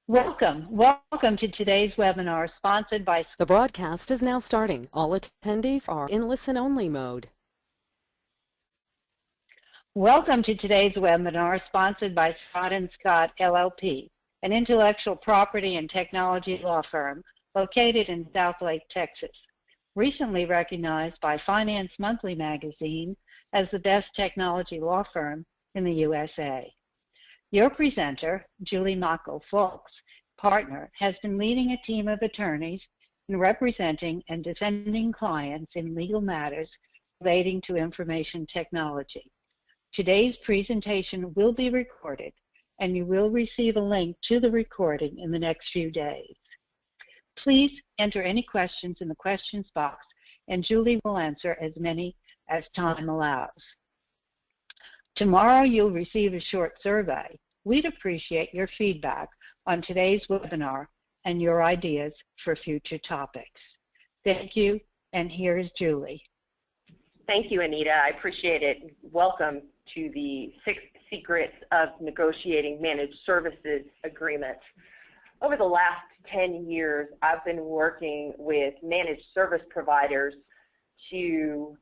Welcome to today's webinar sponsored by... The broadcast is now starting. All attendees are in listen-only mode. Welcome to today's webinar sponsored by Scott & Scott, LLP, an intellectual property and technology law firm located in Southlake, Texas, recently recognized by Finance Monthly magazine as the best technology law firm in the USA. Your presenter, Julie Mockel-Fulks, partner, has been leading a team of attorneys in representing and defending clients in legal matters relating to information technology. Today's presentation will be recorded, and you will receive a link to the recording in the next few days. Please enter any questions in the questions box, and Julie will answer as many as time allows. Tomorrow you'll receive a short survey. We'd appreciate your feedback on today's webinar and your ideas for future topics. Thank you, and here's Julie. Thank you, Anita. I appreciate it. Welcome to the 6 Secrets of Negotiating Managed Services Agreements. Over the last 10 years, I've been working with managed service providers to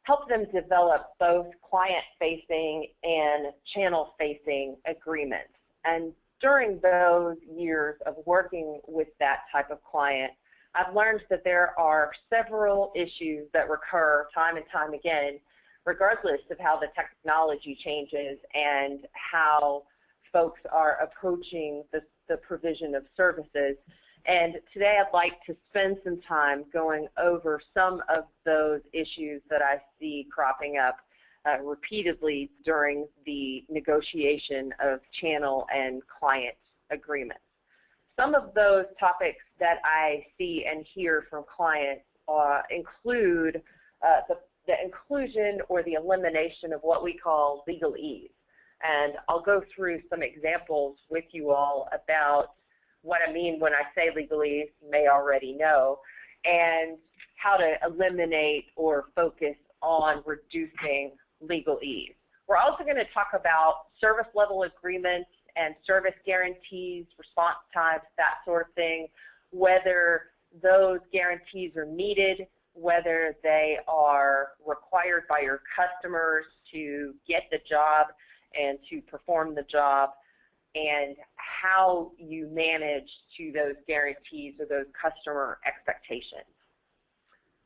help them develop both client-facing and channel-facing agreements. And during those years of working with that type of client, I've learned that there are several issues that recur time and time again, regardless of how the technology changes and how folks are approaching the provision of services. And today I'd like to spend some time going over some of those issues that I see cropping up repeatedly during the negotiation of channel and client agreements. Some of those topics that I see and hear from clients include the inclusion or the elimination of what we call legalese. And I'll go through some examples with you all about what I mean when I say legalese, you may already know, and how to eliminate or focus on reducing legalese. We're also going to talk about service level agreements and service guarantees, response times, that sort of thing, whether those guarantees are needed, whether they are required by your customers to get the job and to perform the job, and how you manage to those guarantees or those customer expectations.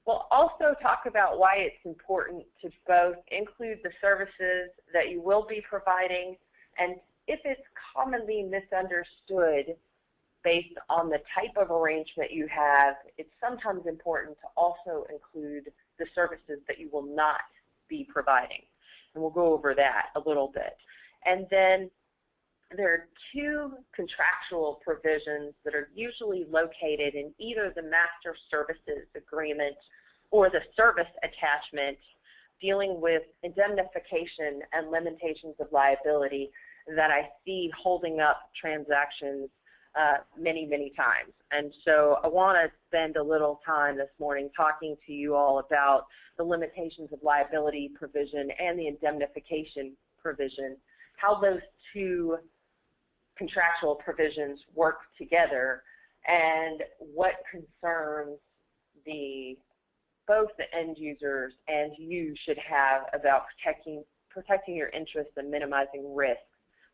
We'll also talk about why it's important to both include the services that you will be providing, and if it's commonly misunderstood based on the type of arrangement you have, it's sometimes important to also include the services that you will not be providing. And we'll go over that a little bit. And then there are 2 contractual provisions that are usually located in either the master services agreement or the service attachment dealing with indemnification and limitations of liability that I see holding up transactions many, many times. And so I want to spend a little time this morning talking to you all about the limitations of liability provision and the indemnification provision, how those 2 contractual provisions work together, and what concerns both the end users and you should have about protecting your interests and minimizing risk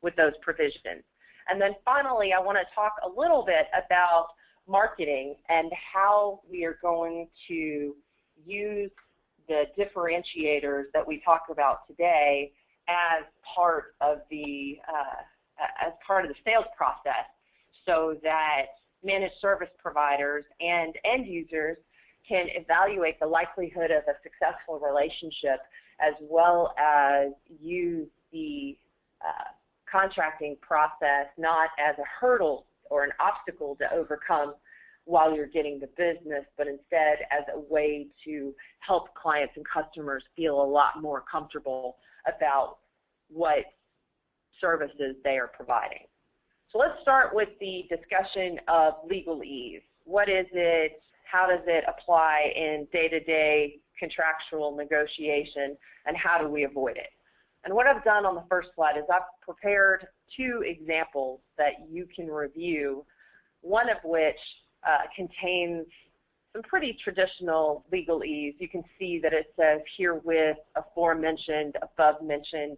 with those provisions. And then finally, I want to talk a little bit about marketing and how we are going to use the differentiators that we talk about today as part of the sales process, so that managed service providers and end users can evaluate the likelihood of a successful relationship, as well as use the contracting process not as a hurdle or an obstacle to overcome while you're getting the business, but instead as a way to help clients and customers feel a lot more comfortable about what services they are providing. So let's start with the discussion of legalese. What is it? How does it apply in day-to-day contractual negotiation, and how do we avoid it? And what I've done on the first slide is I've prepared two examples that you can review, one of which contains some pretty traditional legalese. You can see that it says herewith, aforementioned, above mentioned,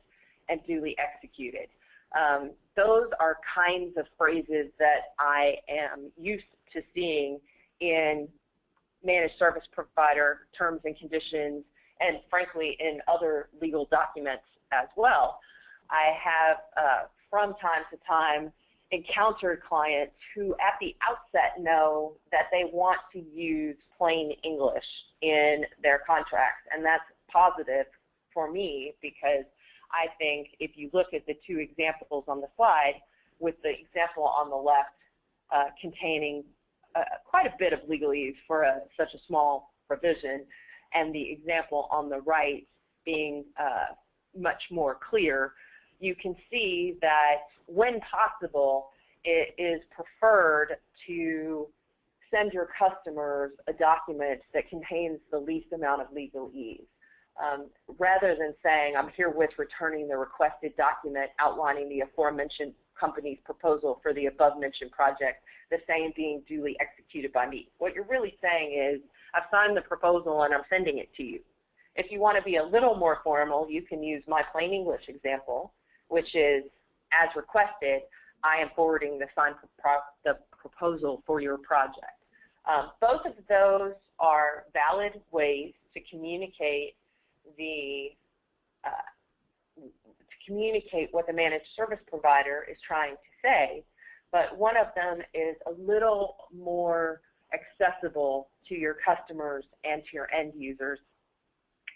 and duly executed. Those are kinds of phrases that I am used to seeing in managed service provider terms and conditions, and frankly in other legal documents as well. I have from time to time encountered clients who at the outset know that they want to use plain English in their contracts, and that's positive for me because I think if you look at the two examples on the slide, with the example on the left containing quite a bit of legalese for such a small provision, and the example on the right being much more clear, you can see that when possible, it is preferred to send your customers a document that contains the least amount of legalese. Rather than saying, I'm herewith returning the requested document outlining the aforementioned company's proposal for the above-mentioned project, the same being duly executed by me. What you're really saying is, I've signed the proposal and I'm sending it to you. If you want to be a little more formal, you can use my plain English example, which is, as requested, I am forwarding the signed proposal for your project. Both of those are valid ways to communicate what the managed service provider is trying to say, but one of them is a little more accessible to your customers and to your end users,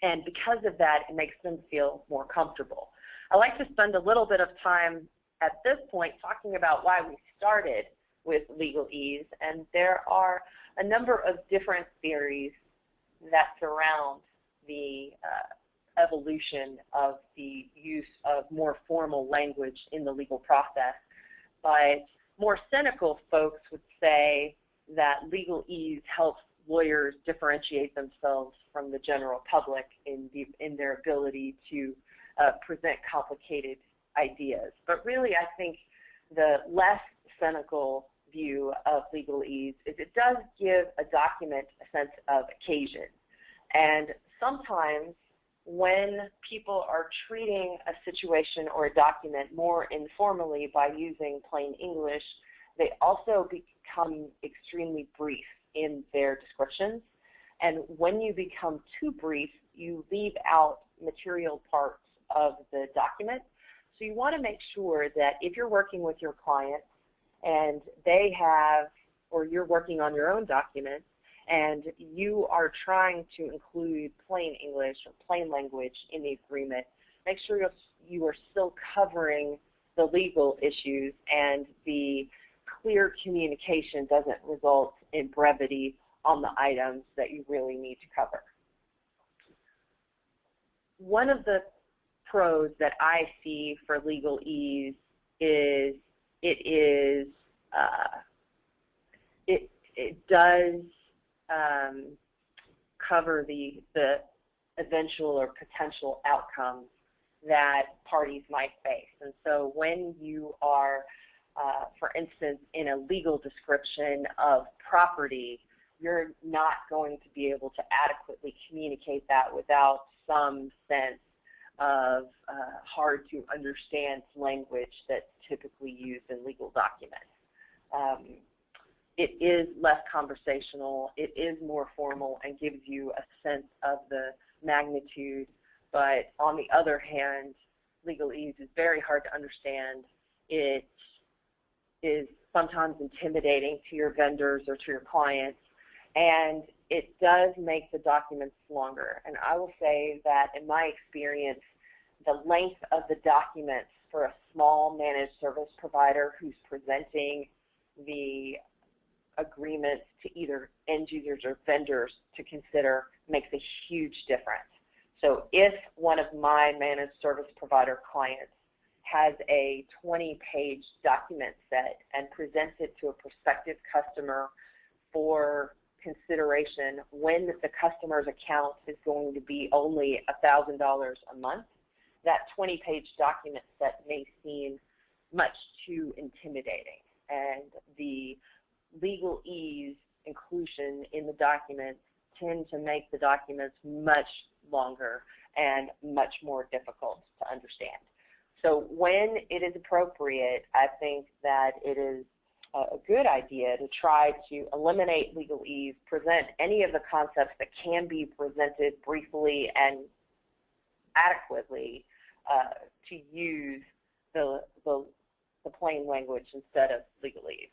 and because of that, it makes them feel more comfortable. I like to spend a little bit of time at this point talking about why we started with legalese, and there are a number of different theories that surround the evolution of the use of more formal language in the legal process. But more cynical folks would say that legalese helps lawyers differentiate themselves from the general public in their ability to present complicated ideas. But really, I think the less cynical view of legalese is it does give a document a sense of occasion. And sometimes when people are treating a situation or a document more informally by using plain English, they also become extremely brief in their descriptions. And when you become too brief, you leave out material parts of the document. So you want to make sure that if you're working with your clients and they have, or you're working on your own document, and you are trying to include plain English or plain language in the agreement, make sure you are still covering the legal issues and the clear communication doesn't result in brevity on the items that you really need to cover. One of the pros that I see for legalese is it does cover the eventual or potential outcomes that parties might face. And so when you are, for instance, in a legal description of property, you're not going to be able to adequately communicate that without some sense of hard to understand language that's typically used in legal documents. It is less conversational, it is more formal and gives you a sense of the magnitude, but on the other hand, legalese is very hard to understand. It is sometimes intimidating to your vendors or to your clients, and it does make the documents longer. And I will say that in my experience, the length of the documents for a small managed service provider who's presenting the agreements to either end users or vendors to consider makes a huge difference. So if one of my managed service provider clients has a 20-page document set and presents it to a prospective customer for consideration when the customer's account is going to be only $1,000 a month, that 20-page document set may seem much too intimidating, and the legalese inclusion in the documents tend to make the documents much longer and much more difficult to understand. So when it is appropriate, I think that it is a good idea to try to eliminate legalese, present any of the concepts that can be presented briefly and adequately to use the plain language instead of legalese.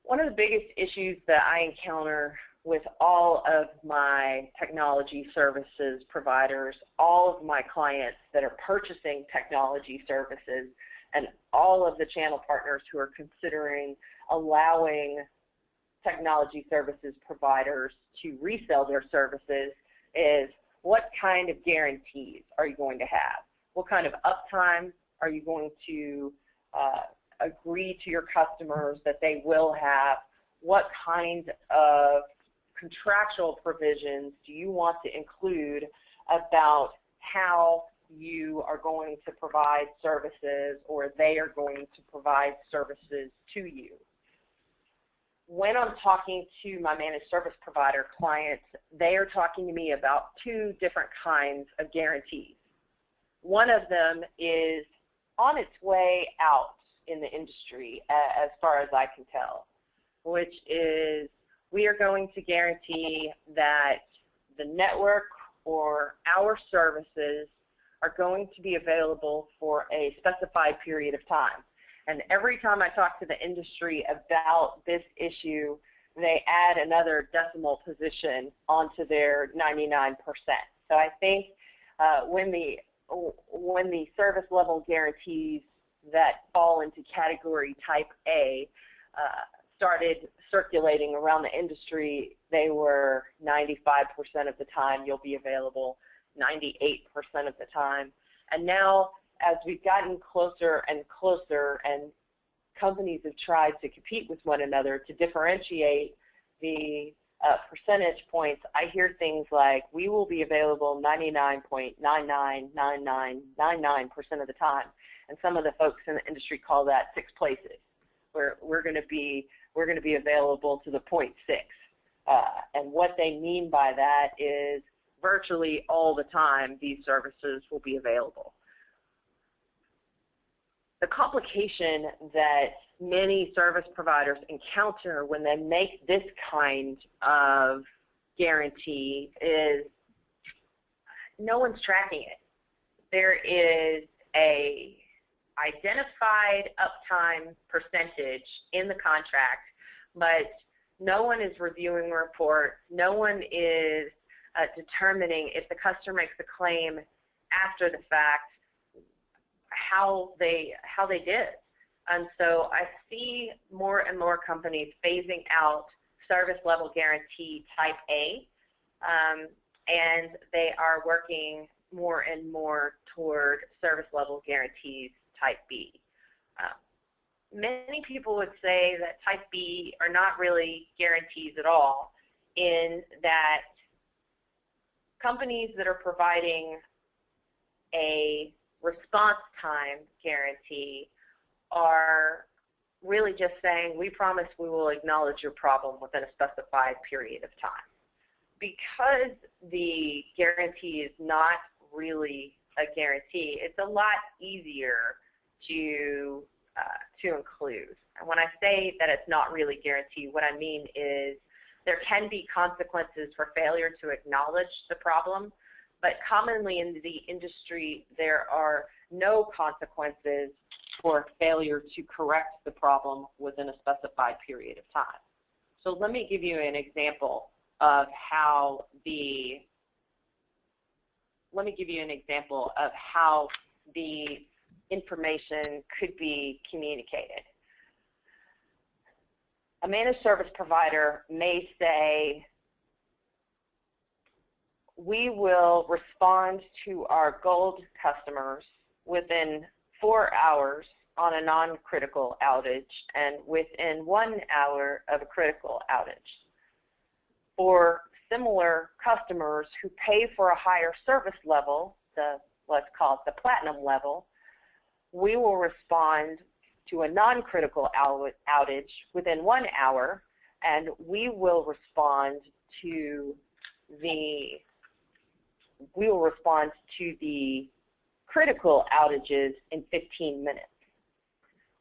One of the biggest issues that I encounter with all of my technology services providers, all of my clients that are purchasing technology services, and all of the channel partners who are considering allowing technology services providers to resell their services is, what kind of guarantees are you going to have? What kind of uptime are you going to agree to your customers that they will have? What kind of contractual provisions do you want to include about how you are going to provide services, or they are going to provide services to you? When I'm talking to my managed service provider clients, they are talking to me about two different kinds of guarantees. One of them is on its way out in the industry, as far as I can tell, which is, we are going to guarantee that the network or our services are going to be available for a specified period of time. And every time I talk to the industry about this issue, they add another decimal position onto their 99%. So I think when the service level guarantees that fall into category type A started circulating around the industry, they were 95% of the time you'll be available, 98% of the time. And now, as we've gotten closer and closer, and companies have tried to compete with one another to differentiate the percentage points, I hear things like, we will be available 99.999999% of the time. And some of the folks in the industry call that 6 places, where we're going to be available to the 0.6. And what they mean by that is virtually all the time these services will be available. The complication that many service providers encounter when they make this kind of guarantee is no one's tracking it. There is a identified uptime percentage in the contract, but no one is reviewing the report. No one is determining if the customer makes a claim after the fact how they did. And so I see more and more companies phasing out service level guarantee type A, and they are working more and more toward service level guarantees type B. Many people would say that type B are not really guarantees at all, in that companies that are providing a response time guarantee are really just saying, we promise we will acknowledge your problem within a specified period of time. Because the guarantee is not really a guarantee, it's a lot easier to include. And when I say that it's not really guaranteed, what I mean is there can be consequences for failure to acknowledge the problem, but commonly in the industry there are no consequences for failure to correct the problem within a specified period of time. So let me give you an example of how the information could be communicated. A managed service provider may say, we will respond to our gold customers within 4 hours on a non-critical outage and within 1 hour of a critical outage. For similar customers who pay for a higher service level, the let's call it the platinum level, we will respond to a non-critical outage within 1 hour, and we will respond to the critical outages in 15 minutes.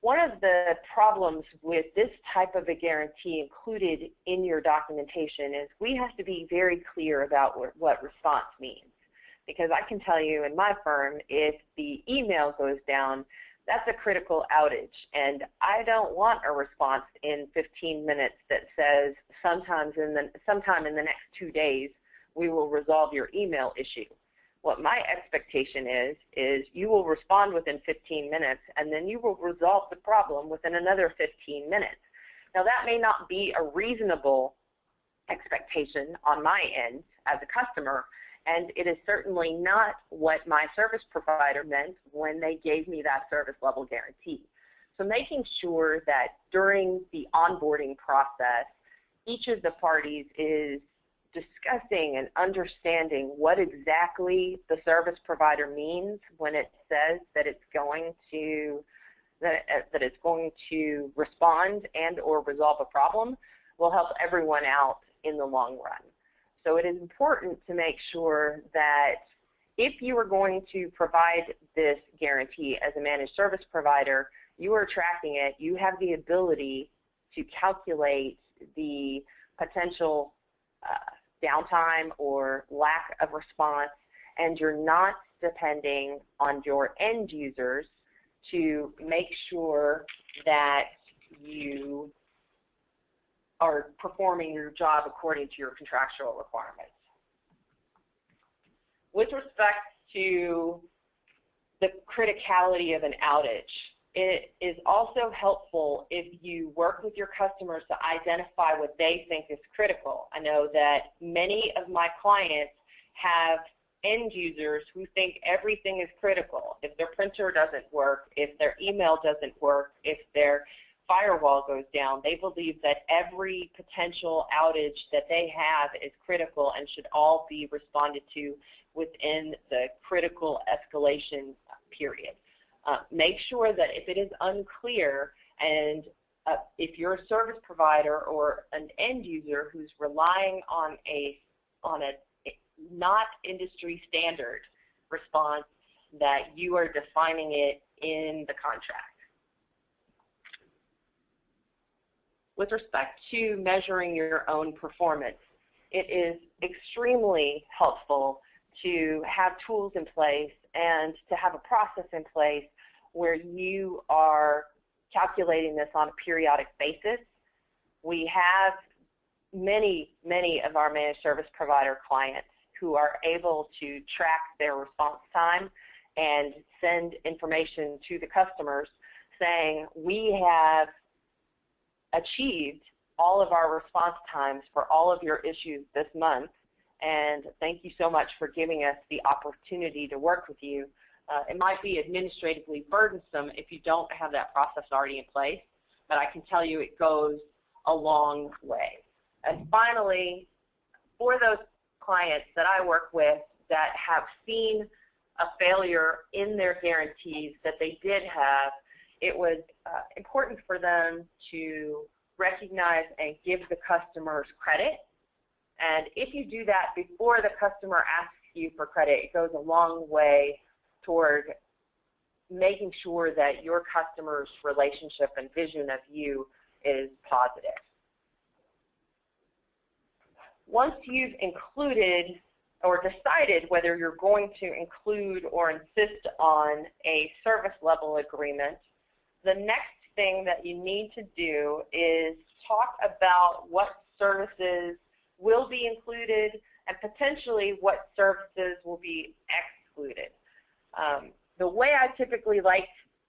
One of the problems with this type of a guarantee included in your documentation is we have to be very clear about what response means. Because I can tell you in my firm, if the email goes down, that's a critical outage. And I don't want a response in 15 minutes that says sometime in the next 2 days we will resolve your email issue. What my expectation is you will respond within 15 minutes, and then you will resolve the problem within another 15 minutes. Now, that may not be a reasonable expectation on my end as a customer, and it is certainly not what my service provider meant when they gave me that service level guarantee. So making sure that during the onboarding process, each of the parties is discussing and understanding what exactly the service provider means when it says that it's going to respond and or resolve a problem will help everyone out in the long run. So it is important to make sure that if you are going to provide this guarantee as a managed service provider, you are tracking it, you have the ability to calculate the potential downtime or lack of response, and you're not depending on your end users to make sure that you are performing your job according to your contractual requirements. With respect to the criticality of an outage, it is also helpful if you work with your customers to identify what they think is critical. I know that many of my clients have end users who think everything is critical. If their printer doesn't work, if their email doesn't work, if their firewall goes down, they believe that every potential outage that they have is critical and should all be responded to within the critical escalation period. Make sure that if it is unclear and if you're a service provider or an end user who's relying on a not industry standard response, that you are defining it in the contract. With respect to measuring your own performance, it is extremely helpful to have tools in place and to have a process in place where you are calculating this on a periodic basis. We have many of our managed service provider clients who are able to track their response time and send information to the customers saying, we have achieved all of our response times for all of your issues this month, and thank you so much for giving us the opportunity to work with you. It might be administratively burdensome if you don't have that process already in place, but I can tell you it goes a long way. And finally, for those clients that I work with that have seen a failure in their guarantees that they did have, it was important for them to recognize and give the customers credit. And if you do that before the customer asks you for credit, it goes a long way toward making sure that your customer's relationship and vision of you is positive. Once you've included or decided whether you're going to include or insist on a service level agreement, the next thing that you need to do is talk about what services will be included and potentially what services will be excluded. The way I typically like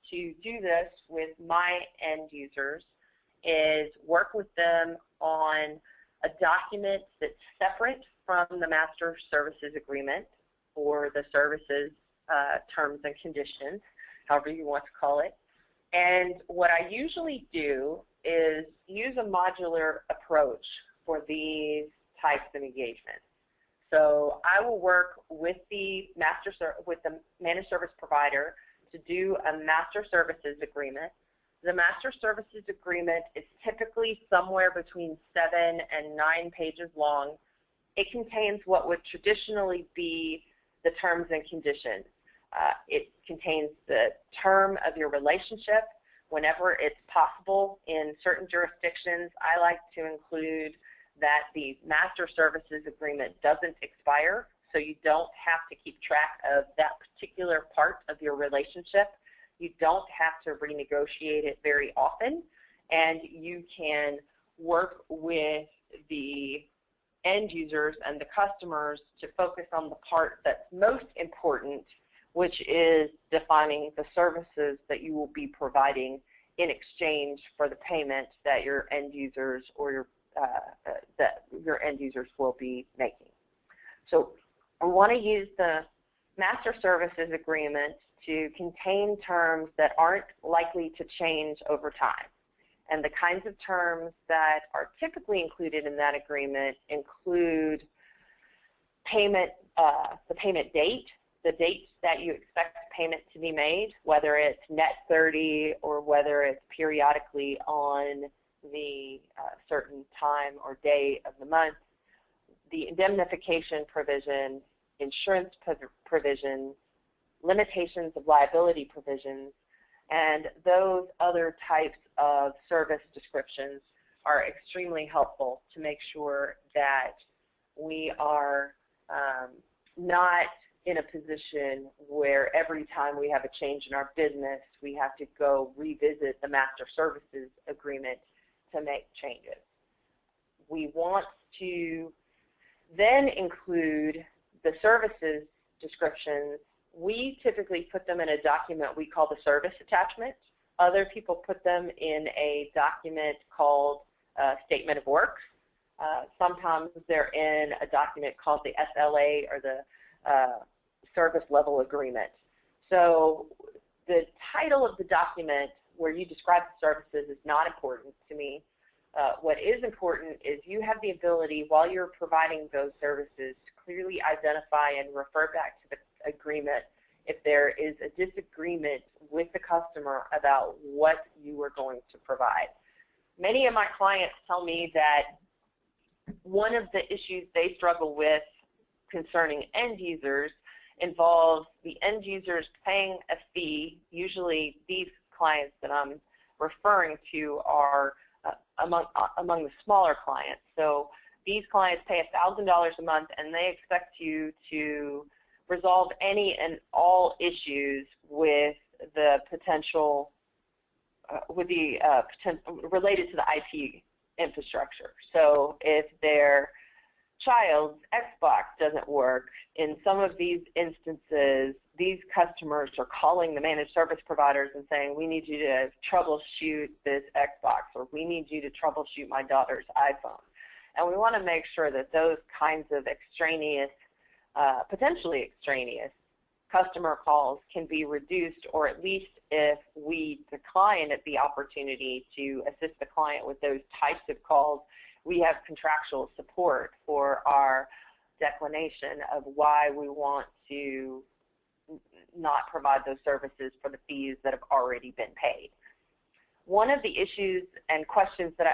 to do this with my end users is work with them on a document that's separate from the master services agreement or the services terms and conditions, however you want to call it. And what I usually do is use a modular approach for these types of engagements. So I will work with the managed service provider to do a master services agreement. The master services agreement is typically somewhere between 7 and 9 pages long. It contains what would traditionally be the terms and conditions. It contains the term of your relationship. Whenever it's possible in certain jurisdictions, I like to include that the master services agreement doesn't expire, so you don't have to keep track of that particular part of your relationship. You don't have to renegotiate it very often, and you can work with the end users and the customers to focus on the part that's most important, which is defining the services that you will be providing in exchange for the payment that your end users or your end users will be making. So I want to use the master services agreement to contain terms that aren't likely to change over time. And the kinds of terms that are typically included in that agreement include payment, the payment date, the date that you expect payment to be made, whether it's net 30 or whether it's periodically on the certain time or day of the month, the indemnification provision, insurance provisions, limitations of liability provisions, and those other types of service descriptions are extremely helpful to make sure that we are not in a position where every time we have a change in our business, we have to go revisit the master services agreement to make changes. We want to then include the services descriptions. We typically put them in a document we call the service attachment. Other people put them in a document called statement of work. Sometimes they're in a document called the SLA or the service level agreement. So the title of the document where you describe the services is not important to me. What is important is you have the ability, while you're providing those services, to clearly identify and refer back to the agreement if there is a disagreement with the customer about what you are going to provide. Many of my clients tell me that one of the issues they struggle with concerning end users involves the end users paying a fee. Usually these clients that I'm referring to are among the smaller clients. So these clients pay $1,000 a month and they expect you to resolve any and all issues with the potential, related to the IT infrastructure. So if their child's Xbox doesn't work, in some of these instances, these customers are calling the managed service providers and saying, we need you to troubleshoot this Xbox, or we need you to troubleshoot my daughter's iPhone. And we want to make sure that those kinds of extraneous, potentially extraneous customer calls can be reduced, or at least if we decline at the opportunity to assist the client with those types of calls, we have contractual support for our declination of why we want to not provide those services for the fees that have already been paid. One of the issues and questions that I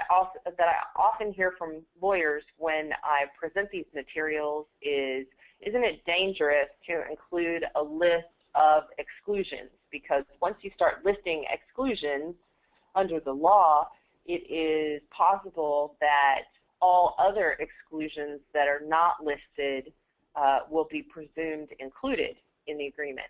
often hear from lawyers when I present these materials is, isn't it dangerous to include a list of exclusions? Because once you start listing exclusions under the law, it is possible that all other exclusions that are not listed will be presumed included in the agreement.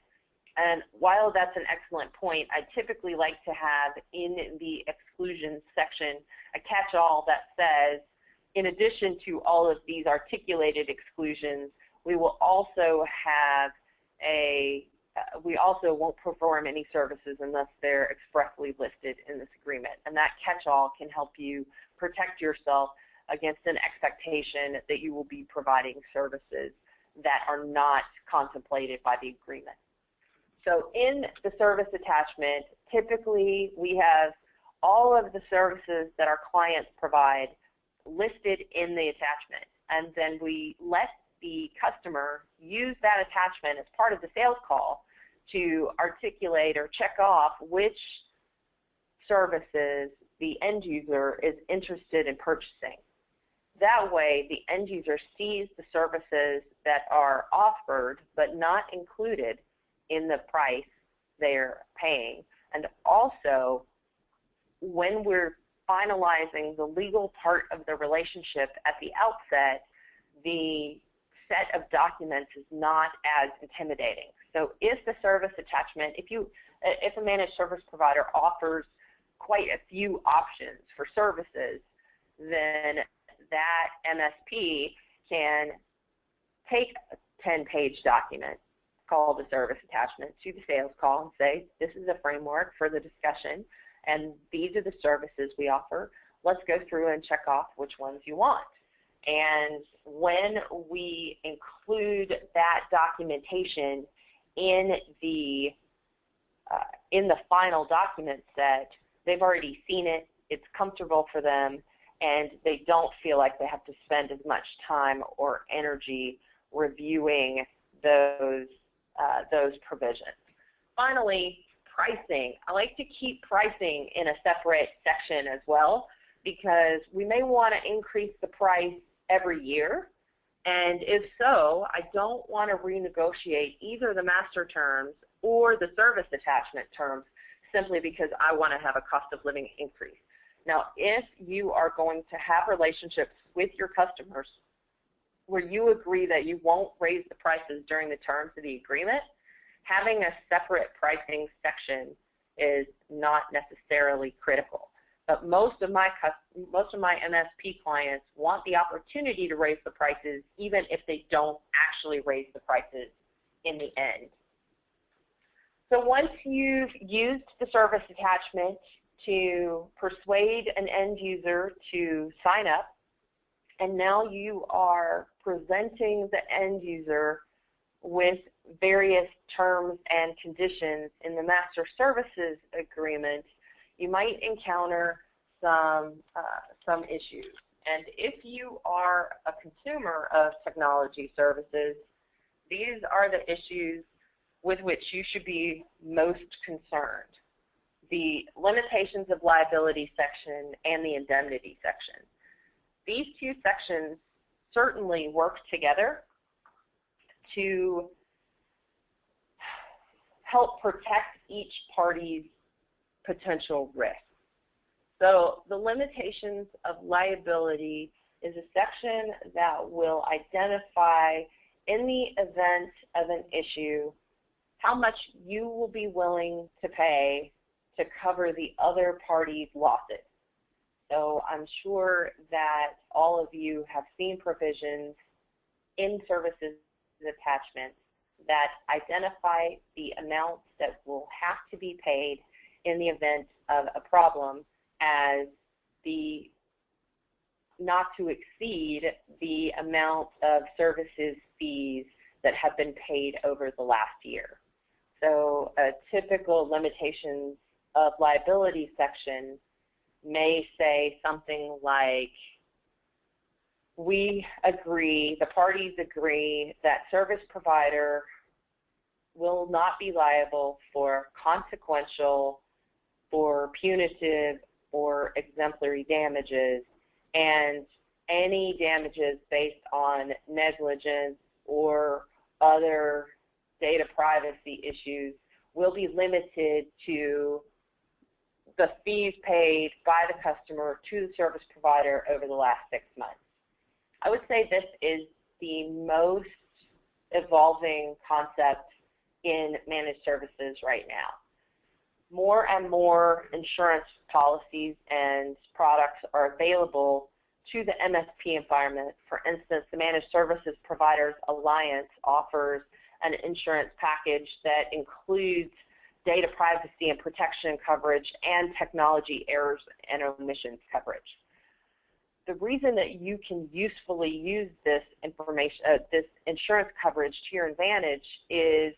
And while that's an excellent point, I typically like to have in the exclusions section a catch-all that says, in addition to all of these articulated exclusions, we will also have we also won't perform any services unless they're expressly listed in this agreement. And that catch-all can help you protect yourself against an expectation that you will be providing services that are not contemplated by the agreement. So in the service attachment, typically we have all of the services that our clients provide listed in the attachment, and then we let the customer use that attachment as part of the sales call to articulate or check off which services the end user is interested in purchasing. That way, the end user sees the services that are offered but not included in the price they're paying. And also, when we're finalizing the legal part of the relationship at the outset, the set of documents is not as intimidating. So if the service attachment, if a managed service provider offers quite a few options for services, then that MSP can take a 10-page document called the service attachment to the sales call and say, this is a framework for the discussion, and these are the services we offer. Let's go through and check off which ones you want. And when we include that documentation in the final document set, they've already seen it, it's comfortable for them, and they don't feel like they have to spend as much time or energy reviewing those provisions. Finally, pricing. I like to keep pricing in a separate section as well, because we may want to increase the price every year, and if so, I don't want to renegotiate either the master terms or the service attachment terms simply because I want to have a cost of living increase. Now, if you are going to have relationships with your customers where you agree that you won't raise the prices during the terms of the agreement, having a separate pricing section is not necessarily critical. But most of my MSP clients want the opportunity to raise the prices even if they don't actually raise the prices in the end. So once you've used the service attachment to persuade an end user to sign up, and now you are presenting the end user with various terms and conditions in the master services agreement, you might encounter some issues. And if you are a consumer of technology services, these are the issues with which you should be most concerned: the limitations of liability section and the indemnity section. These two sections certainly work together to help protect each party's potential risk. So the limitations of liability is a section that will identify, in the event of an issue, how much you will be willing to pay to cover the other party's losses. So I'm sure that all of you have seen provisions in services attachments that identify the amounts that will have to be paid in the event of a problem as the not to exceed the amount of services fees that have been paid over the last year. So a typical limitations of liability section may say something like, we agree, the parties agree, that service provider will not be liable for consequential, for punitive, or exemplary damages, and any damages based on negligence or other data privacy issues will be limited to the fees paid by the customer to the service provider over the last 6 months. I would say this is the most evolving concept in managed services right now. More and more insurance policies and products are available to the MSP environment. For instance, the Managed Services Providers Alliance offers an insurance package that includes data privacy and protection coverage and technology errors and omissions coverage. The reason that you can usefully use this information, this insurance coverage to your advantage is,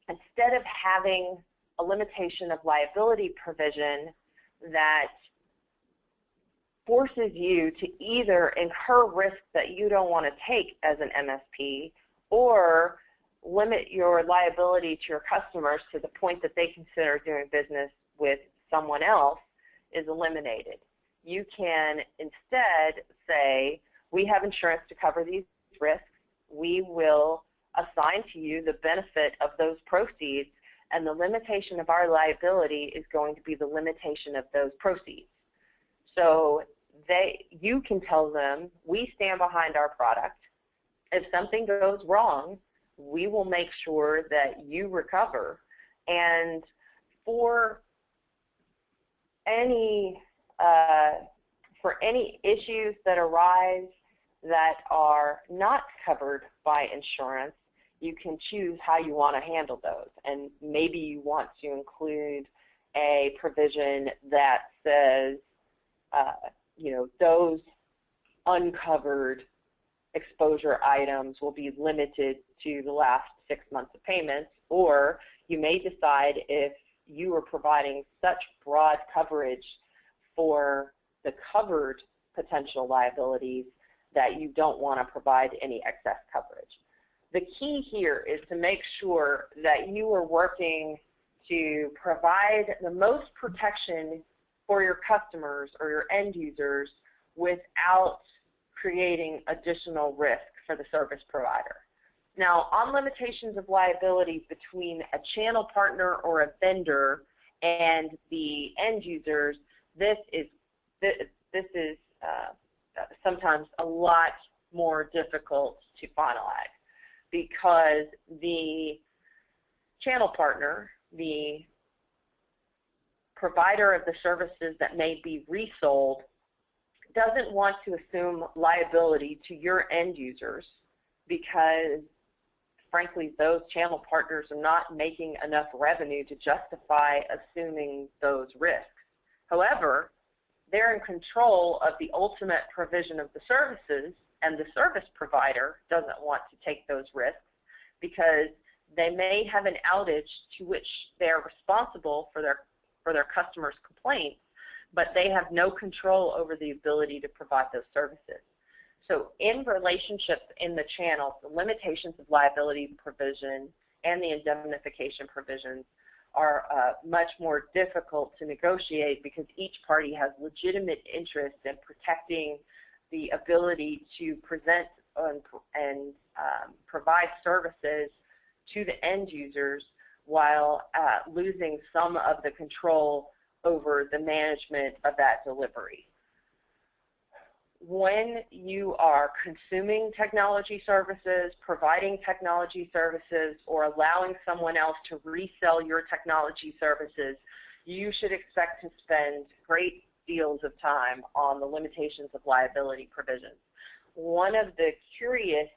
instead of having a limitation of liability provision that forces you to either incur risks that you don't want to take as an MSP or limit your liability to your customers to the point that they consider doing business with someone else is eliminated. You can instead say, we have insurance to cover these risks. We will assign to you the benefit of those proceeds, and the limitation of our liability is going to be the limitation of those proceeds. So you can tell them, we stand behind our product. If something goes wrong, we will make sure that you recover. And for any issues that arise that are not covered by insurance, you can choose how you want to handle those. And maybe you want to include a provision that says, those uncovered exposure items will be limited to the last 6 months of payments, or you may decide if you are providing such broad coverage for the covered potential liabilities that you don't want to provide any excess coverage. The key here is to make sure that you are working to provide the most protection for your customers or your end users without creating additional risk for the service provider. Now, on limitations of liability between a channel partner or a vendor and the end users, this is sometimes a lot more difficult to finalize, because the channel partner, the provider of the services that may be resold, doesn't want to assume liability to your end users because, frankly, those channel partners are not making enough revenue to justify assuming those risks. However, they're in control of the ultimate provision of the services, and the service provider doesn't want to take those risks because they may have an outage to which they're responsible for their customers' complaints, but they have no control over the ability to provide those services. So in relationships in the channels, the limitations of liability provision and the indemnification provisions are much more difficult to negotiate because each party has legitimate interest in protecting the ability to present and provide services to the end users while losing some of the control over the management of that delivery. When you are consuming technology services, providing technology services, or allowing someone else to resell your technology services, you should expect to spend great deals of time on the limitations of liability provisions. One of the curious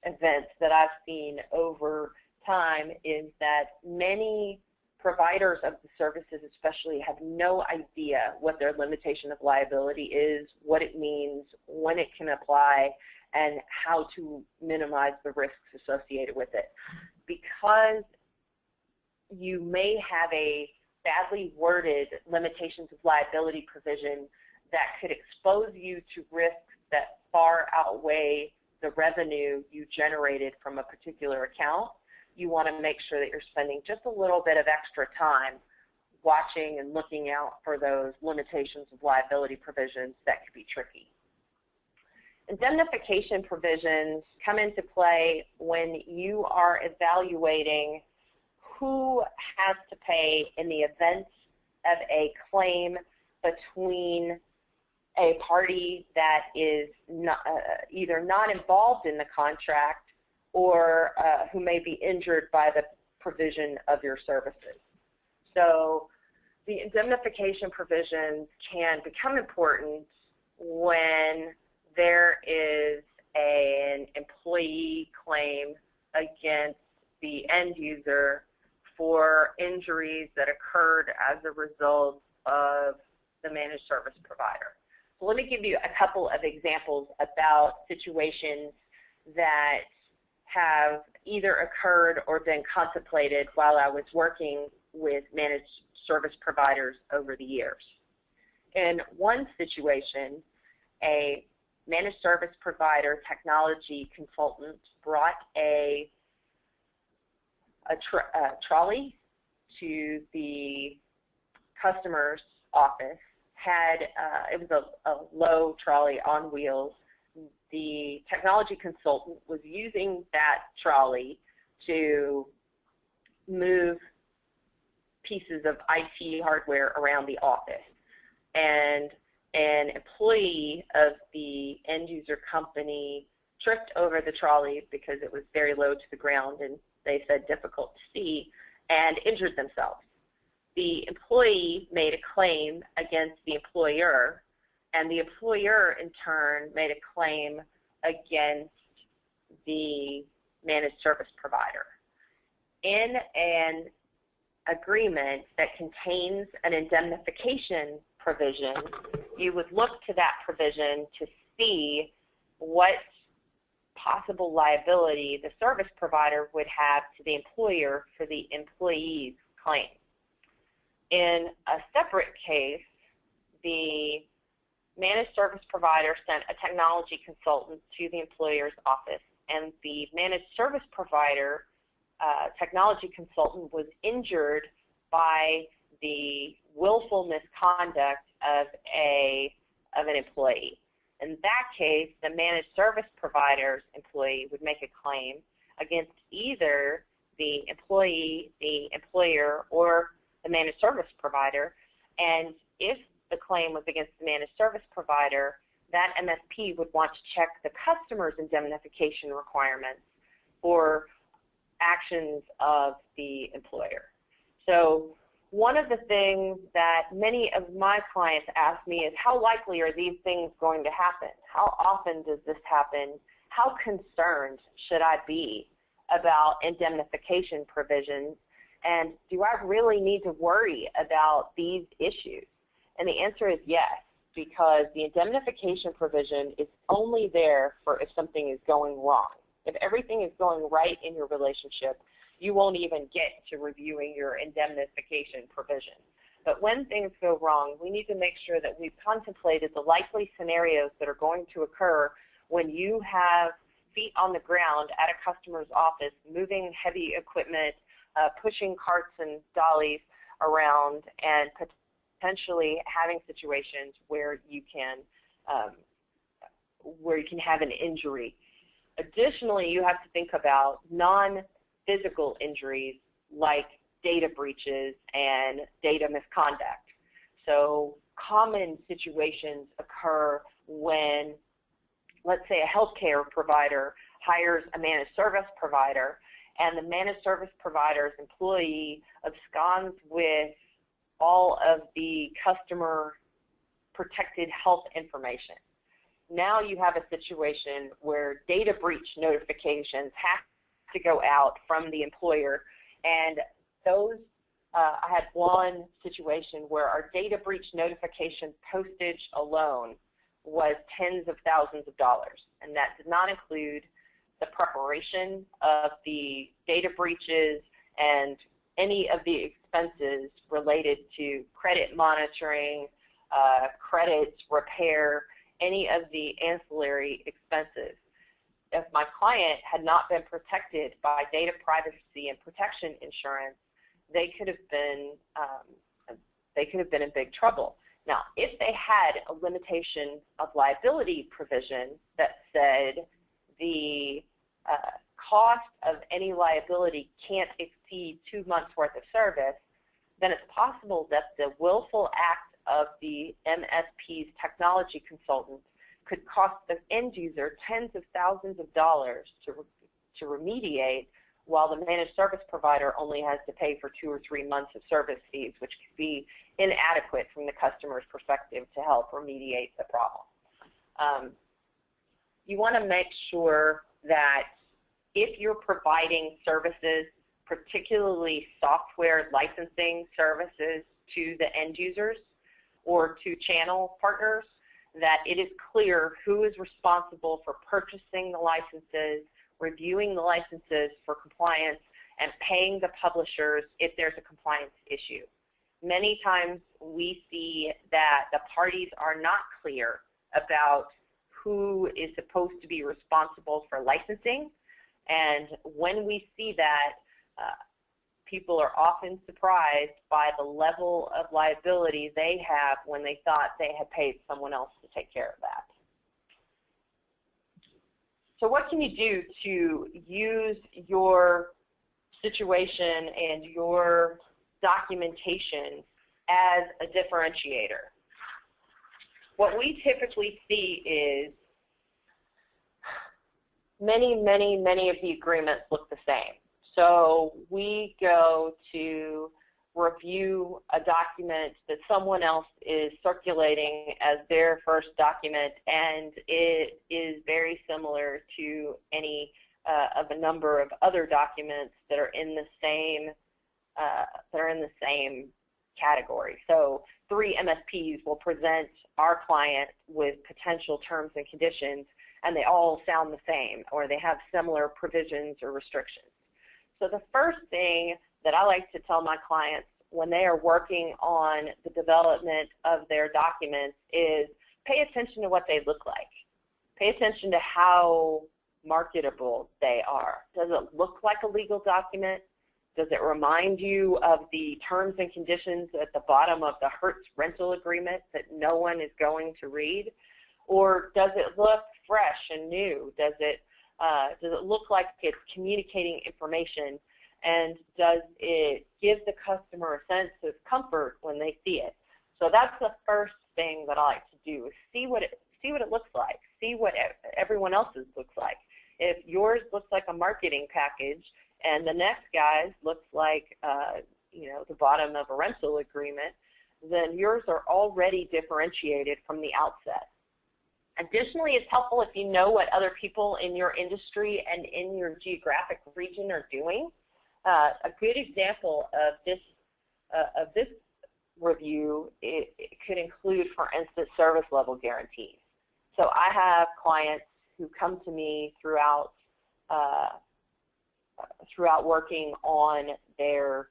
events that I've seen over time is that many providers of the services especially have no idea what their limitation of liability is, what it means, when it can apply, and how to minimize the risks associated with it. Because you may have a badly worded limitations of liability provision that could expose you to risks that far outweigh the revenue you generated from a particular account, you want to make sure that you're spending just a little bit of extra time watching and looking out for those limitations of liability provisions that could be tricky. Indemnification provisions come into play when you are evaluating who has to pay in the event of a claim between a party that is not, either not involved in the contract or who may be injured by the provision of your services. So the indemnification provisions can become important when there is an employee claim against the end user for injuries that occurred as a result of the managed service provider. So let me give you a couple of examples about situations that have either occurred or been contemplated while I was working with managed service providers over the years. In one situation, a managed service provider technology consultant brought a trolley to the customer's office. It was a low trolley on wheels. The technology consultant was using that trolley to move pieces of IT hardware around the office. And an employee of the end user company tripped over the trolley because it was very low to the ground and they said difficult to see, and injured themselves. The employee made a claim against the employer, and the employer in turn made a claim against the managed service provider. In an agreement that contains an indemnification provision, you would look to that provision to see what possible liability the service provider would have to the employer for the employee's claim. In a separate case, the managed service provider sent a technology consultant to the employer's office, and the managed service provider technology consultant was injured by the willful misconduct of an employee. In that case, the managed service provider's employee would make a claim against either the employee, the employer, or the managed service provider. And if the claim was against the managed service provider, that MSP would want to check the customer's indemnification requirements or actions of the employer. So one of the things that many of my clients ask me is, how likely are these things going to happen? How often does this happen? How concerned should I be about indemnification provisions? And do I really need to worry about these issues? And the answer is yes, because the indemnification provision is only there for if something is going wrong. If everything is going right in your relationship, you won't even get to reviewing your indemnification provision. But when things go wrong, we need to make sure that we've contemplated the likely scenarios that are going to occur when you have feet on the ground at a customer's office, moving heavy equipment, pushing carts and dollies around, and potentially having situations where you can have an injury. Additionally, you have to think about non-physical injuries like data breaches and data misconduct. So common situations occur when, let's say, a healthcare provider hires a managed service provider, and the managed service provider's employee absconds with all of the customer protected health information. Now you have a situation where data breach notifications have to go out from the employer, and those, I had one situation where our data breach notification postage alone was tens of thousands of dollars, and that did not include the preparation of the data breaches and any of the expenses related to credit monitoring, credit repair, any of the ancillary expenses. If my client had not been protected by data privacy and protection insurance, they could have been in big trouble. Now, if they had a limitation of liability provision that said the cost of any liability can't exceed 2 months worth of service, then it's possible that the willful act of the MSP's technology consultant could cost the end user tens of thousands of dollars to remediate, while the managed service provider only has to pay for 2 or 3 months of service fees, which could be inadequate from the customer's perspective to help remediate the problem. You want to make sure that if you're providing services, particularly software licensing services to the end users or to channel partners, that it is clear who is responsible for purchasing the licenses, reviewing the licenses for compliance, and paying the publishers if there's a compliance issue. Many times we see that the parties are not clear about who is supposed to be responsible for licensing, and when we see that, people are often surprised by the level of liability they have when they thought they had paid someone else to take care of that. So what can you do to use your situation and your documentation as a differentiator? What we typically see is many of the agreements look the same. So we go to review a document that someone else is circulating as their first document, and it is very similar to any of a number of other documents that are in the same category. So 3 MSPs will present our client with potential terms and conditions, and they all sound the same, or they have similar provisions or restrictions. So the first thing that I like to tell my clients when they are working on the development of their documents is pay attention to what they look like. Pay attention to how marketable they are. Does it look like a legal document? Does it remind you of the terms and conditions at the bottom of the Hertz rental agreement that no one is going to read? Or does it look fresh and new? Does it look like it's communicating information, and does it give the customer a sense of comfort when they see it? So that's the first thing that I like to do, is see what it looks like, see what everyone else's looks like. If yours looks like a marketing package and the next guy's looks like the bottom of a rental agreement, then yours are already differentiated from the outset. Additionally, it's helpful if you know what other people in your industry and in your geographic region are doing. A good example of this review, it could include, for instance, service level guarantees. So I have clients who come to me throughout working on their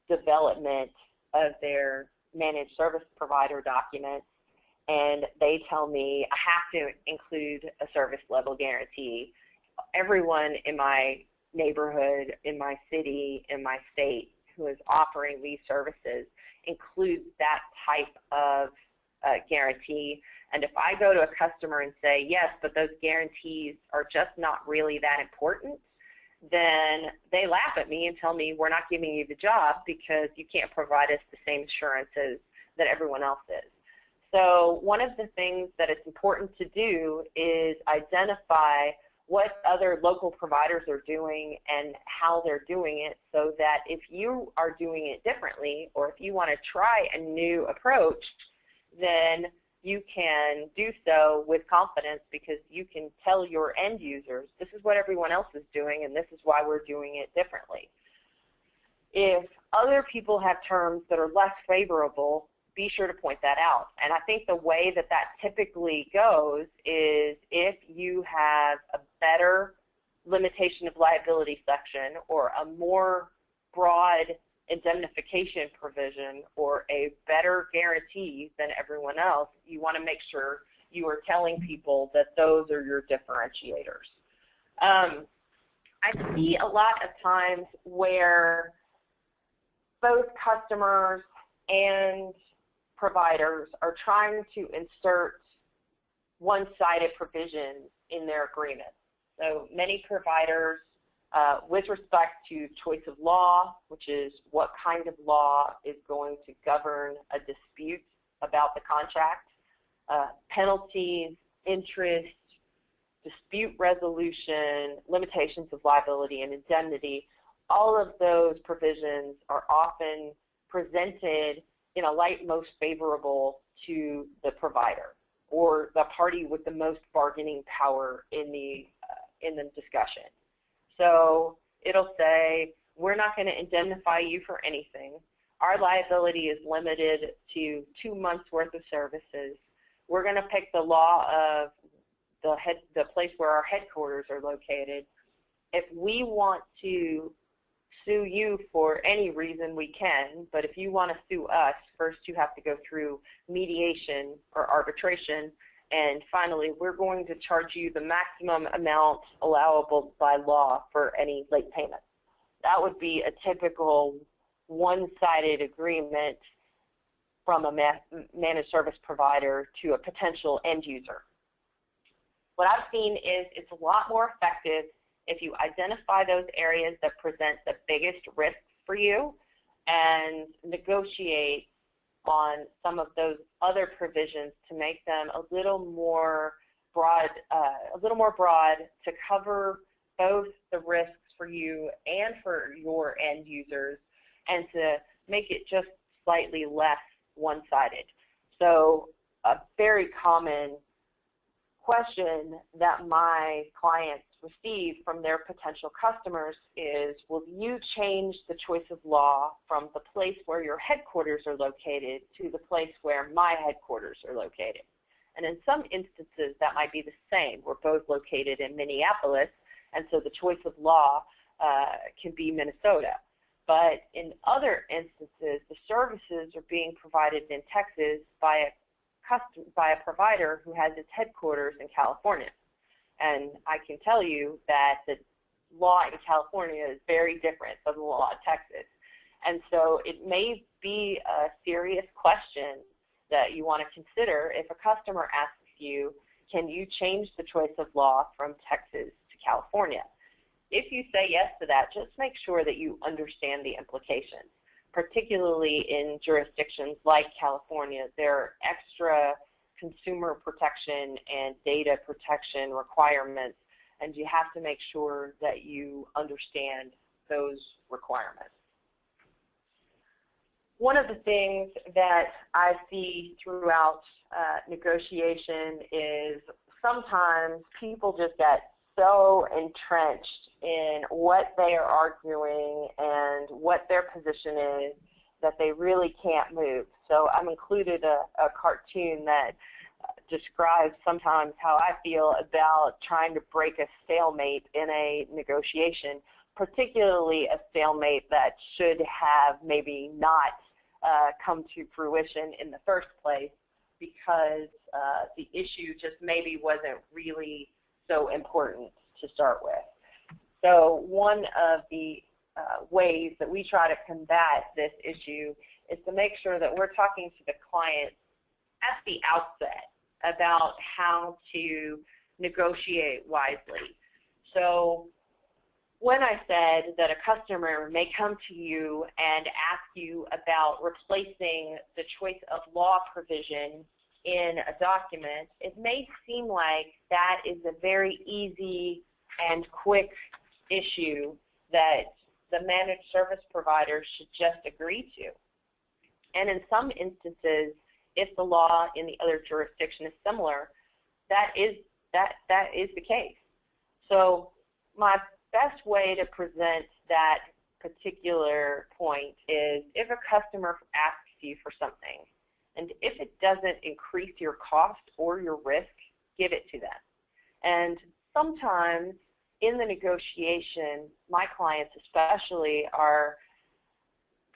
development of their managed service provider documents, and they tell me I have to include a service level guarantee. Everyone in my neighborhood, in my city, in my state who is offering these services includes that type of guarantee. And if I go to a customer and say, yes, but those guarantees are just not really that important, then they laugh at me and tell me, we're not giving you the job because you can't provide us the same assurances that everyone else is. So one of the things that it's important to do is identify what other local providers are doing and how they're doing it, so that if you are doing it differently, or if you want to try a new approach, then you can do so with confidence, because you can tell your end users, this is what everyone else is doing and this is why we're doing it differently. If other people have terms that are less favorable, be sure to point that out. And I think the way that that typically goes is if you have a better limitation of liability section, or a more broad indemnification provision, or a better guarantee than everyone else, you want to make sure you are telling people that those are your differentiators. I see a lot of times where both customers and providers are trying to insert one-sided provisions in their agreements. So many providers, with respect to choice of law, which is what kind of law is going to govern a dispute about the contract, penalties, interest, dispute resolution, limitations of liability, and indemnity, all of those provisions are often presented in a light most favorable to the provider, or the party with the most bargaining power in the discussion. So it'll say, we're not going to indemnify you for anything. Our liability is limited to 2 months worth of services. We're going to pick the law of the place where our headquarters are located. If we want to sue you for any reason, we can, but if you want to sue us, first you have to go through mediation or arbitration, and finally we're going to charge you the maximum amount allowable by law for any late payment. That would be a typical one-sided agreement from a managed service provider to a potential end user. What I've seen is it's a lot more effective if you identify those areas that present the biggest risks for you and negotiate on some of those other provisions to make them a little more broad to cover both the risks for you and for your end users, and to make it just slightly less one-sided. So a very common question that my clients receive from their potential customers is, will you change the choice of law from the place where your headquarters are located to the place where my headquarters are located? And in some instances that might be the same. We're both located in Minneapolis, and so the choice of law can be Minnesota. But in other instances, the services are being provided in Texas by a provider who has its headquarters in California. And I can tell you that the law in California is very different than the law in Texas. And so it may be a serious question that you want to consider if a customer asks you, can you change the choice of law from Texas to California? If you say yes to that, just make sure that you understand the implications. Particularly in jurisdictions like California, there are extra consumer protection and data protection requirements, and you have to make sure that you understand those requirements. One of the things that I see throughout negotiation is sometimes people just get so entrenched in what they are arguing and what their position is that they really can't move. So I've included a cartoon that describes sometimes how I feel about trying to break a stalemate in a negotiation, particularly a stalemate that should have maybe not come to fruition in the first place because the issue just maybe wasn't really so important to start with. So one of the ways that we try to combat this issue is to make sure that we're talking to the client at the outset about how to negotiate wisely. So when I said that a customer may come to you and ask you about replacing the choice of law provision in a document, it may seem like that is a very easy and quick issue that the managed service provider should just agree to. And in some instances, if the law in the other jurisdiction is similar, that is the case. So my best way to present that particular point is if a customer asks you for something, and if it doesn't increase your cost or your risk, give it to them. And sometimes in the negotiation, my clients especially are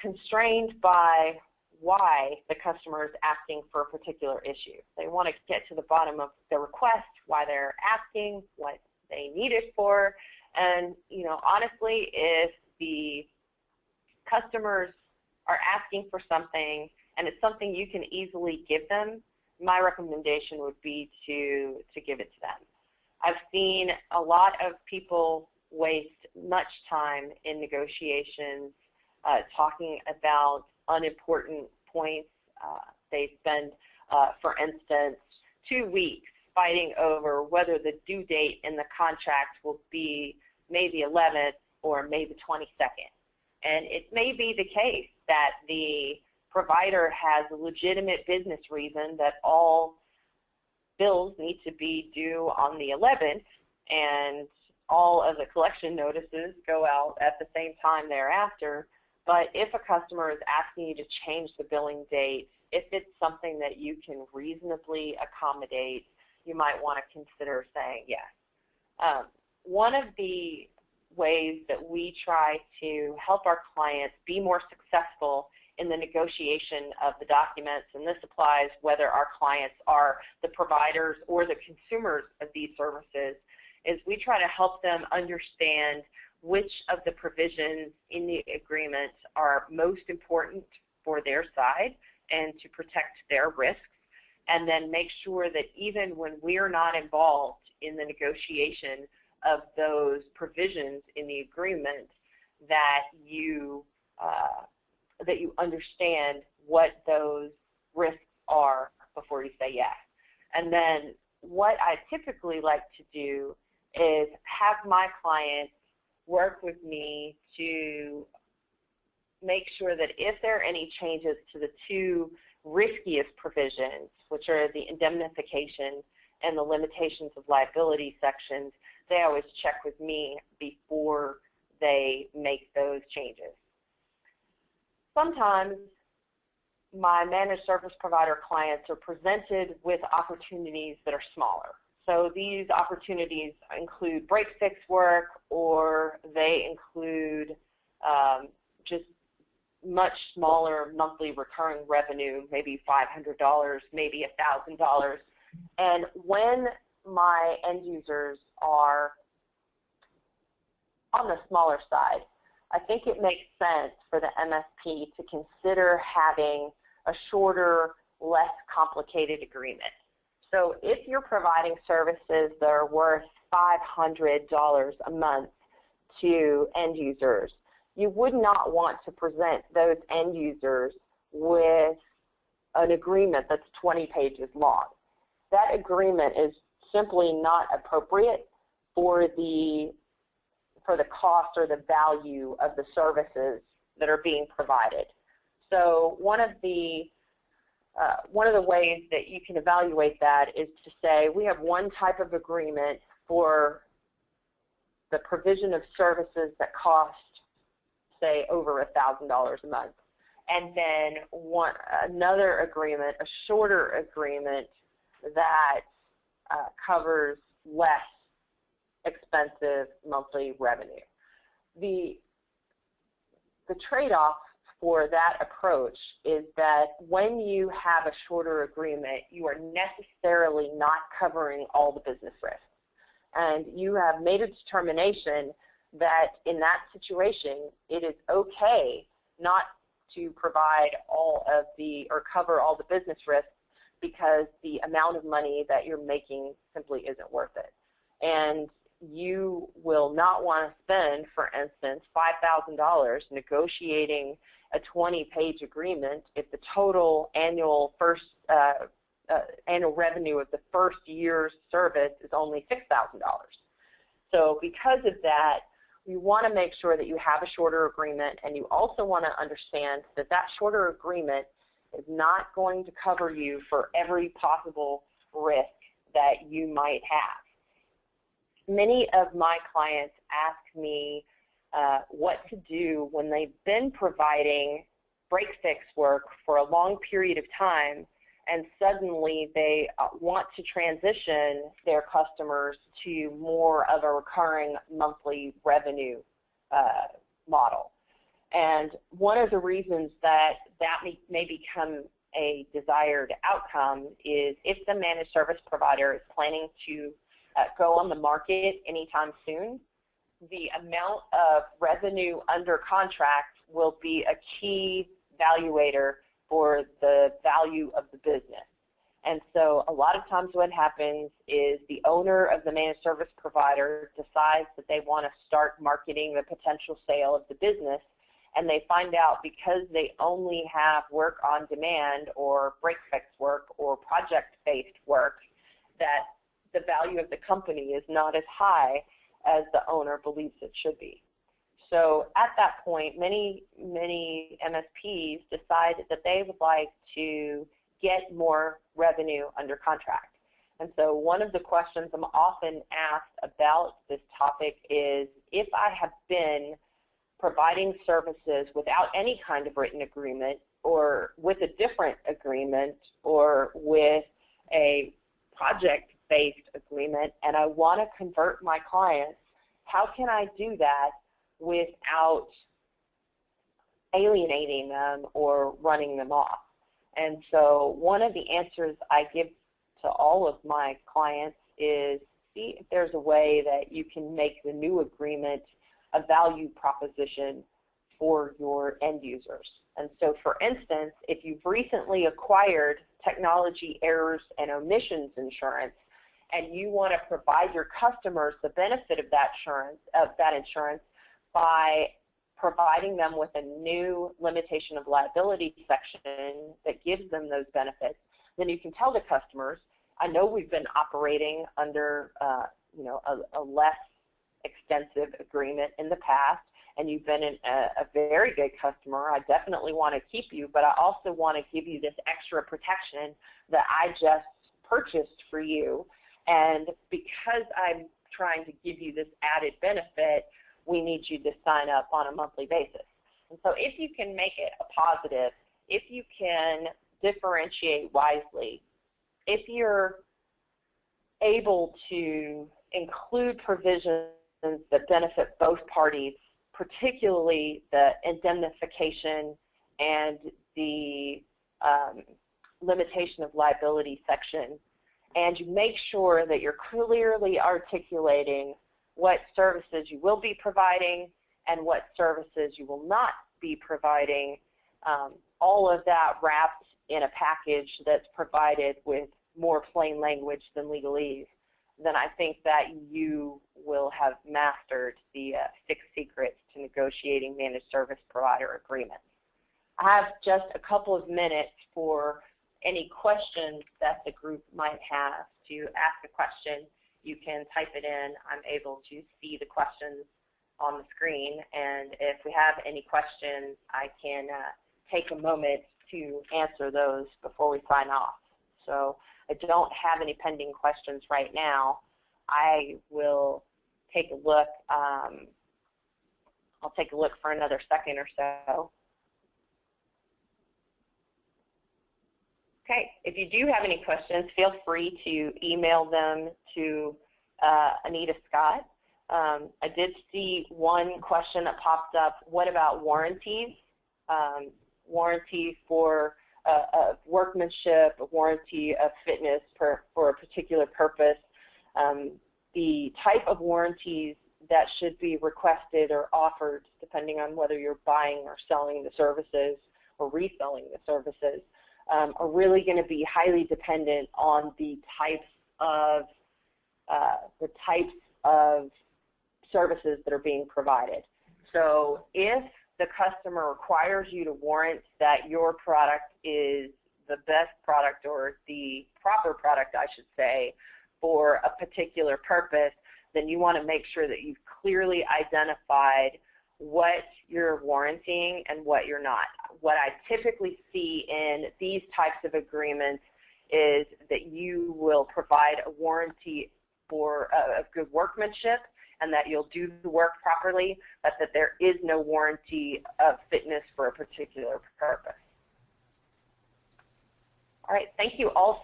constrained by why the customer is asking for a particular issue. They want to get to the bottom of the request, why they're asking, what they need it for. And, you know, honestly, if the customers are asking for something and it's something you can easily give them, my recommendation would be to give it to them. I've seen a lot of people waste much time in negotiations talking about unimportant points. They spend, for instance, 2 weeks fighting over whether the due date in the contract will be May the 11th or May the 22nd. And it may be the case that the provider has a legitimate business reason that all bills need to be due on the 11th and all of the collection notices go out at the same time thereafter. But if a customer is asking you to change the billing date, if it's something that you can reasonably accommodate, you might want to consider saying yes. One of the ways that we try to help our clients be more successful in the negotiation of the documents, and this applies whether our clients are the providers or the consumers of these services, is we try to help them understand which of the provisions in the agreement are most important for their side and to protect their risks, and then make sure that even when we're not involved in the negotiation of those provisions in the agreement, that you understand what those risks are before you say yes. And then what I typically like to do is have my clients work with me to make sure that if there are any changes to the two riskiest provisions, which are the indemnification and the limitations of liability sections, they always check with me before they make those changes. Sometimes my managed service provider clients are presented with opportunities that are smaller. So these opportunities include break-fix work, or they include just much smaller monthly recurring revenue, maybe $500, maybe $1,000. And when my end users are on the smaller side, I think it makes sense for the MSP to consider having a shorter, less complicated agreement. So if you're providing services that are worth $500 a month to end users, you would not want to present those end users with an agreement that's 20 pages long. That agreement is simply not appropriate for the cost or the value of the services that are being provided. So one of the ways that you can evaluate that is to say we have one type of agreement for the provision of services that cost, say, over $1,000 a month, and then another agreement, a shorter agreement that covers less expensive monthly revenue. The trade-off for that approach is that when you have a shorter agreement, you are necessarily not covering all the business risks. And you have made a determination that in that situation, it is okay not to provide all of or cover all the business risks because the amount of money that you're making simply isn't worth it. And you will not want to spend, for instance, $5,000 negotiating a 20-page agreement if the total annual revenue of the first year's service is only $6,000. So because of that, you want to make sure that you have a shorter agreement, and you also want to understand that that shorter agreement is not going to cover you for every possible risk that you might have. Many of my clients ask me what to do when they've been providing break-fix work for a long period of time, and suddenly they want to transition their customers to more of a recurring monthly revenue model. And one of the reasons that may become a desired outcome is if the managed service provider is planning to go on the market anytime soon, the amount of revenue under contract will be a key evaluator for the value of the business. And so a lot of times what happens is the owner of the managed service provider decides that they want to start marketing the potential sale of the business, and they find out because they only have work on demand or break-fix work or project-based work that the value of the company is not as high as the owner believes it should be. So at that point, many MSPs decide that they would like to get more revenue under contract. And so one of the questions I'm often asked about this topic is, if I have been providing services without any kind of written agreement, or with a different agreement, or with a project-based agreement, and I want to convert my clients, how can I do that without alienating them or running them off? And so one of the answers I give to all of my clients is see if there's a way that you can make the new agreement a value proposition for your end users. And so, for instance, if you've recently acquired technology errors and omissions insurance, and you want to provide your customers the benefit of that insurance by providing them with a new limitation of liability section that gives them those benefits, then you can tell the customers, I know we've been operating under a less extensive agreement in the past, and you've been a very good customer. I definitely want to keep you, but I also want to give you this extra protection that I just purchased for you. And because I'm trying to give you this added benefit, we need you to sign up on a monthly basis. And so if you can make it a positive, if you can differentiate wisely, if you're able to include provisions that benefit both parties, particularly the indemnification and the limitation of liability section, and you make sure that you're clearly articulating what services you will be providing and what services you will not be providing, all of that wrapped in a package that's provided with more plain language than Legalese, then I think that you will have mastered the 6 secrets to negotiating managed service provider agreements. I have just a couple of minutes for any questions that the group might have. To ask a question, you can type it in. I'm able to see the questions on the screen, and if we have any questions, I can take a moment to answer those before we sign off. So I don't have any pending questions right now. I will take a look. I'll take a look for another second or so. Okay, if you do have any questions, feel free to email them to Anita Scott. I did see one question that popped up. What about warranties? Warranty for workmanship, a warranty of fitness for a particular purpose. The type of warranties that should be requested or offered, depending on whether you're buying or selling the services or reselling the services, are really going to be highly dependent on the types of services that are being provided. So if the customer requires you to warrant that your product is the best product or the proper product, I should say, for a particular purpose, then you want to make sure that you've clearly identified what you're warranting and what you're not. What I typically see in these types of agreements is that you will provide a warranty for a good workmanship and that you'll do the work properly, but that there is no warranty of fitness for a particular purpose. All right, thank you all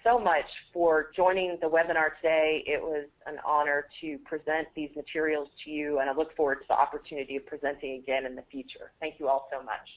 so much for joining the webinar today. It was an honor to present these materials to you, and I look forward to the opportunity of presenting again in the future. Thank you all so much.